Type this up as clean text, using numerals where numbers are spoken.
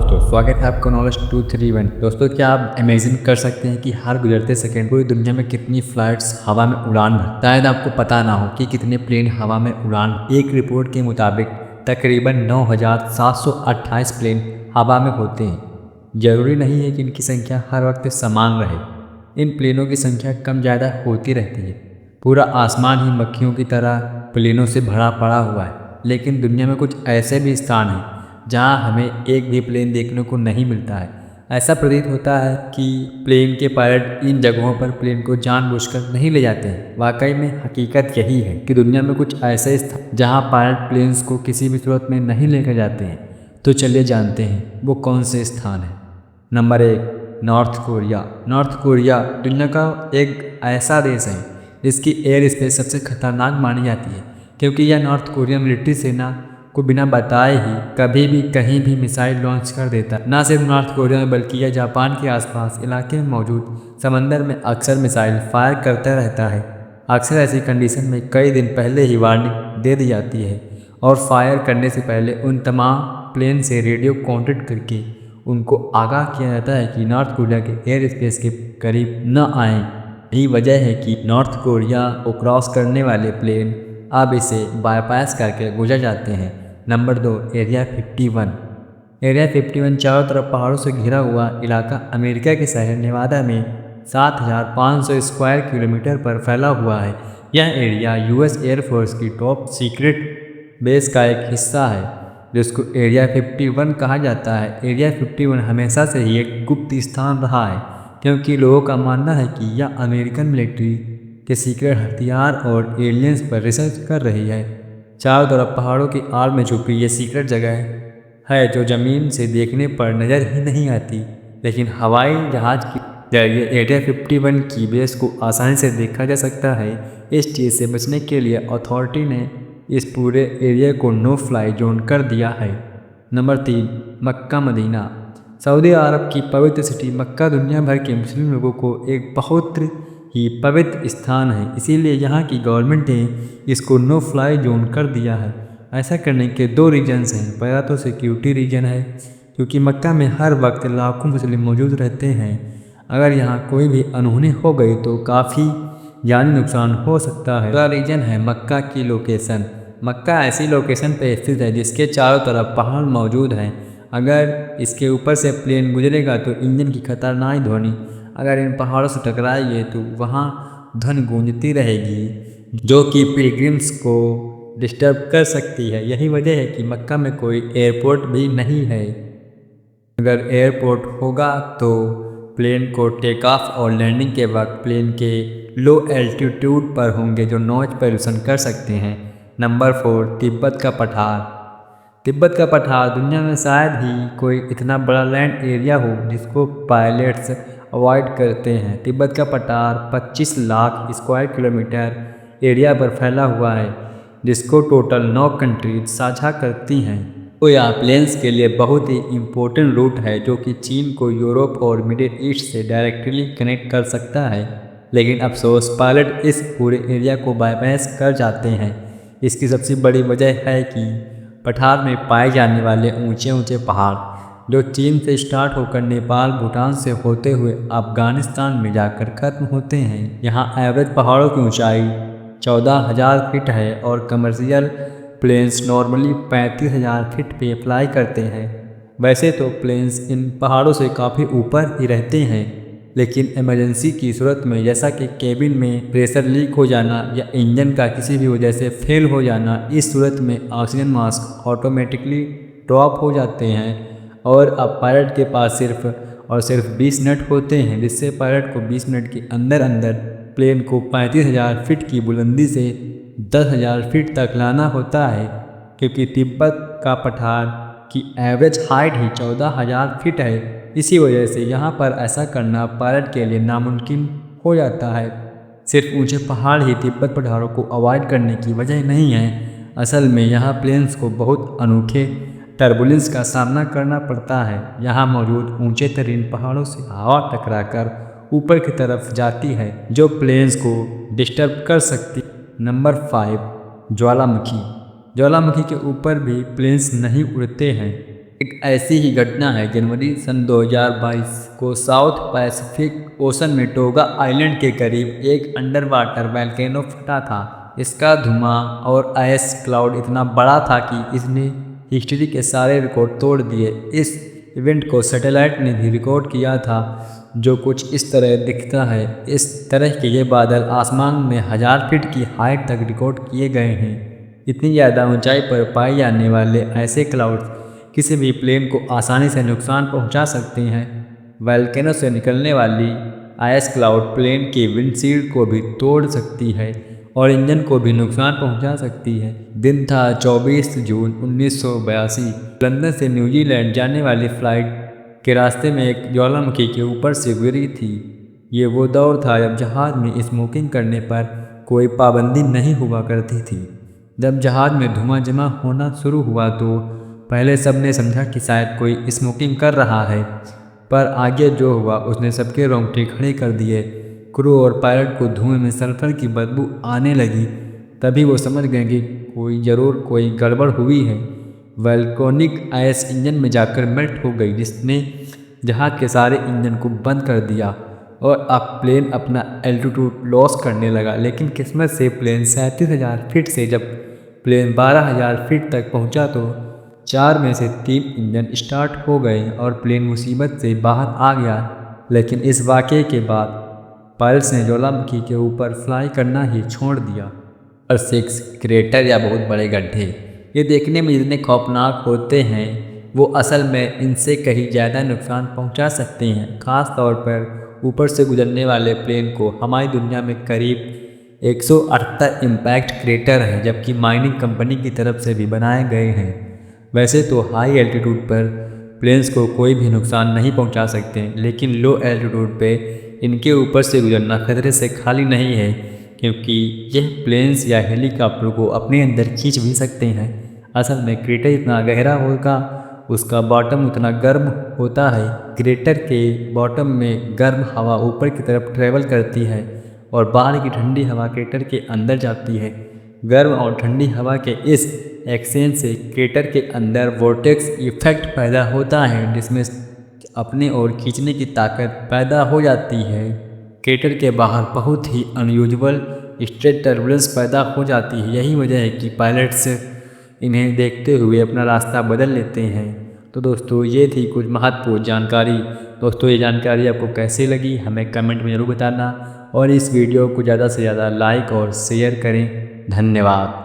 दोस्तों, स्वागत है आपका नॉलेज 231। दोस्तों, क्या आप इमेजिन कर सकते हैं कि हर गुजरते सेकंड पूरी दुनिया में कितनी फ्लाइट्स हवा में उड़ान भरती हैं? शायद आपको पता ना हो कि कितने प्लेन हवा में उड़ान। एक रिपोर्ट के मुताबिक तकरीबन 9,728 प्लेन हवा में होते हैं। जरूरी नहीं है कि इनकी संख्या हर वक्त समान रहे। इन प्लेनों की संख्या कम ज़्यादा होती रहती है। पूरा आसमान ही मक्खियों की तरह प्लेनों से भरा पड़ा हुआ है। लेकिन दुनिया में कुछ ऐसे भी स्थान हैं जहां हमें एक भी प्लेन देखने को नहीं मिलता है। ऐसा प्रतीत होता है कि प्लेन के पायलट इन जगहों पर प्लेन को जानबूझकर नहीं ले जाते हैं। वाकई में हकीकत यही है कि दुनिया में कुछ ऐसे स्थान जहां पायलट प्लेन्स को किसी भी सूरत में नहीं लेकर जाते हैं। तो चलिए जानते हैं वो कौन से स्थान हैं। Number 1, north Korea. North Korea दुनिया का एक ऐसा देश है जिसकी एयर स्पेस सबसे खतरनाक मानी जाती है, क्योंकि यह नॉर्थ कोरिया मिलिट्री सेना को बिना बताए ही कभी भी कहीं भी मिसाइल लॉन्च कर देता है। न सिर्फ नॉर्थ कोरिया में बल्कि यह जापान के आसपास इलाके में मौजूद समंदर में अक्सर मिसाइल फायर करता रहता है। अक्सर ऐसी कंडीशन में कई दिन पहले ही वार्निंग दे दी जाती है और फायर करने से पहले उन तमाम प्लेन से रेडियो कॉन्टेक्ट करके उनको आगाह किया जाता है कि नॉर्थ कोरिया के एयर स्पेस के करीब न आएँ। यही वजह है कि नॉर्थ कोरिया को क्रॉस करने वाले प्लेन अब इसे बाईपास करके गुजर जाते हैं। Number 2, area 51। एरिया 51 चारों तरफ पहाड़ों से घिरा हुआ इलाका अमेरिका के शहर नेवादा में 7,500 स्क्वायर किलोमीटर पर फैला हुआ है। यह एरिया यूएस एयरफोर्स की टॉप सीक्रेट बेस का एक हिस्सा है, जिसको एरिया 51 कहा जाता है। एरिया 51 हमेशा से ही एक गुप्त स्थान रहा है, क्योंकि लोगों का मानना है कि यह अमेरिकन मिलिट्री के सीक्रेट हथियार और एलियंस पर रिसर्च कर रही है। चारों तरफ पहाड़ों की आड़ में छुपी ये सीक्रेट जगह है जो ज़मीन से देखने पर नज़र ही नहीं आती, लेकिन हवाई जहाज़ के जरिए एरिया 51 की बेस को आसानी से देखा जा सकता है। इस चीज़ से बचने के लिए अथॉरिटी ने इस पूरे एरिया को नो फ्लाई जोन कर दिया है। Number 3, Mecca Medina. Saudi Arab की पवित्र सिटी मक्का दुनिया भर के मुस्लिम लोगों को एक बहुत ही पवित्र स्थान है, इसीलिए यहाँ की गवर्नमेंट ने इसको नो फ्लाई जोन कर दिया है। ऐसा करने के 2 रीजन्स हैं। पहला तो सिक्योरिटी रीजन है, क्योंकि मक्का में हर वक्त लाखों मुस्लिम मौजूद रहते हैं। अगर यहाँ कोई भी अनहोनी हो गई तो काफ़ी जानी नुकसान हो सकता है। दूसरा रीजन है मक्का की लोकेशन। मक्का ऐसी लोकेशन पर स्थित है जिसके चारों तरफ पहाड़ मौजूद हैं। अगर इसके ऊपर से प्लेन गुजरेगा तो इंजन की खतरनाक ध्वनि अगर इन पहाड़ों से टकराएगी तो वहाँ ध्वनि गूंजती रहेगी, जो कि पिलग्रिम्स को डिस्टर्ब कर सकती है। यही वजह है कि मक्का में कोई एयरपोर्ट भी नहीं है। अगर एयरपोर्ट होगा तो प्लेन को टेक ऑफ और लैंडिंग के वक्त प्लेन के लो एल्टीट्यूड पर होंगे, जो नॉइज पोल्यूशन कर सकते हैं। नंबर 4, तिब्बत का पठार। तिब्बत का पठार दुनिया में शायद ही कोई इतना बड़ा लैंड एरिया हो जिसको पायलट्स अवॉइड करते हैं। तिब्बत का पठार 25 लाख स्क्वायर किलोमीटर एरिया पर फैला हुआ है, जिसको टोटल 9 कंट्रीज साझा करती हैं। तो यह प्लेन्स के लिए बहुत ही इम्पोर्टेंट रूट है, जो कि चीन को यूरोप और मिडिल ईस्ट से डायरेक्टली कनेक्ट कर सकता है। लेकिन अफसोस पायलट इस पूरे एरिया को बाईपास कर जाते हैं। इसकी सबसे बड़ी वजह है कि पठार में पाए जाने वाले ऊंचे ऊंचे पहाड़, जो चीन से स्टार्ट होकर नेपाल भूटान से होते हुए अफगानिस्तान में जाकर खत्म होते हैं। यहाँ एवरेज पहाड़ों की ऊंचाई 14,000 फीट है और कमर्शियल प्लेन्स नॉर्मली 35,000 फीट पे फ्लाई करते हैं। वैसे तो प्लेन्स इन पहाड़ों से काफ़ी ऊपर ही रहते हैं, लेकिन इमरजेंसी की सूरत में, जैसा कि केबिन में प्रेशर लीक हो जाना या इंजन का किसी भी वजह से फेल हो जाना, इस सूरत में ऑक्सीजन मास्क ऑटोमेटिकली ड्रॉप हो जाते हैं। और अब पायलट के पास सिर्फ 20 मिनट होते हैं, जिससे पायलट को 20 मिनट के अंदर अंदर प्लेन को 35,000 फीट की बुलंदी से 10,000 फीट तक लाना होता है। क्योंकि तिब्बत का पठार की एवरेज हाइट ही 14,000 फीट है, इसी वजह से यहाँ पर ऐसा करना पायलट के लिए नामुमकिन हो जाता है। सिर्फ ऊंचे पहाड़ ही तिब्बत पठारों को अवॉइड करने की वजह नहीं है। असल में यहाँ प्लेन्स को बहुत अनोखे टर्बुलेंस का सामना करना पड़ता है। यहाँ मौजूद ऊंचे तरीन पहाड़ों से हवा टकराकर ऊपर की तरफ जाती है, जो प्लेन्स को डिस्टर्ब कर सकती। नंबर 5, ज्वालामुखी। ज्वालामुखी के ऊपर भी प्लेन्स नहीं उड़ते हैं। एक ऐसी ही घटना है, जनवरी सन 2022 को साउथ पैसिफिक ओशन में टोगा आइलैंड के करीब एक अंडर वाटर वैल्केनो फटा था। इसका धुआं और आइस क्लाउड इतना बड़ा था कि इसने हिस्ट्री के सारे रिकॉर्ड तोड़ दिए। इस इवेंट को सैटेलाइट ने भी रिकॉर्ड किया था, जो कुछ इस तरह दिखता है। इस तरह के ये बादल आसमान में 1000 फीट की हाइट तक रिकॉर्ड किए गए हैं। इतनी ज़्यादा ऊंचाई पर पाए जाने वाले ऐसे क्लाउड किसी भी प्लेन को आसानी से नुकसान पहुंचा सकते हैं। वोल्केनो से निकलने वाली आइस क्लाउड प्लेन के विंडशील्ड को भी तोड़ सकती है और इंजन को भी नुकसान पहुंचा सकती है। दिन था 24 जून 1982। लंदन से न्यूजीलैंड जाने वाली फ्लाइट के रास्ते में एक ज्वालामुखी के ऊपर से गुजरी थी। ये वो दौर था जब जहाज़ में स्मोकिंग करने पर कोई पाबंदी नहीं हुआ करती थी। जब जहाज़ में धुआं जमा होना शुरू हुआ तो पहले सब ने समझा कि शायद कोई स्मोकिंग कर रहा है, पर आगे जो हुआ उसने सबके रोंगटे खड़े कर दिए। क्रू और पायलट को धुएं में सल्फर की बदबू आने लगी। तभी वो समझ गए कि कोई गड़बड़ हुई है। वोल्केनिक आइस इंजन में जाकर मेल्ट हो गई, जिसने जहाज़ के सारे इंजन को बंद कर दिया और अब प्लेन अपना एल्टीट्यूड लॉस करने लगा। लेकिन किस्मत से प्लेन 37,000 फीट से जब प्लेन 12,000 फीट तक पहुंचा तो 4 में से 3 इंजन स्टार्ट हो गए और प्लेन मुसीबत से बाहर आ गया। लेकिन इस वाक़ये के बाद पायलट्स ने ज्वालामुखी के ऊपर फ्लाई करना ही छोड़ दिया। और 6 क्रेटर या बहुत बड़े गड्ढे, ये देखने में जितने खौफनाक होते हैं वो असल में इनसे कहीं ज़्यादा नुकसान पहुंचा सकते हैं। ख़ास तौर पर ऊपर से गुजरने वाले प्लेन को हमारी दुनिया में करीब 178 इम्पैक्ट क्रेटर हैं, जबकि माइनिंग कंपनी की तरफ से भी बनाए गए हैं। वैसे तो हाई एल्टीट्यूड पर प्लेन्स को कोई भी नुकसान नहीं पहुंचा सकते, लेकिन लो एल्टीट्यूड पे इनके ऊपर से गुजरना खतरे से खाली नहीं है, क्योंकि यह प्लेन्स या हेलीकॉप्टर को अपने अंदर खींच भी सकते हैं। असल में क्रेटर इतना गहरा होगा, उसका बॉटम उतना गर्म होता है। क्रेटर के बॉटम में गर्म हवा ऊपर की तरफ ट्रेवल करती है और बाहर की ठंडी हवा क्रेटर के अंदर जाती है। गर्म और ठंडी हवा के इस एक्सचेंज से क्रेटर के अंदर वोर्टेक्स इफेक्ट पैदा होता है, जिसमें अपने ओर खींचने की ताकत पैदा हो जाती है। क्रेटर के बाहर बहुत ही अनयूजुअल स्ट्रेट टर्बुलेंस पैदा हो जाती है। यही वजह है कि पायलट्स इन्हें देखते हुए अपना रास्ता बदल लेते हैं। तो दोस्तों, ये थी कुछ महत्वपूर्ण जानकारी। दोस्तों, ये जानकारी आपको कैसी लगी हमें कमेंट में ज़रूर बताना और इस वीडियो को ज़्यादा से ज़्यादा लाइक और शेयर करें। धन्यवाद।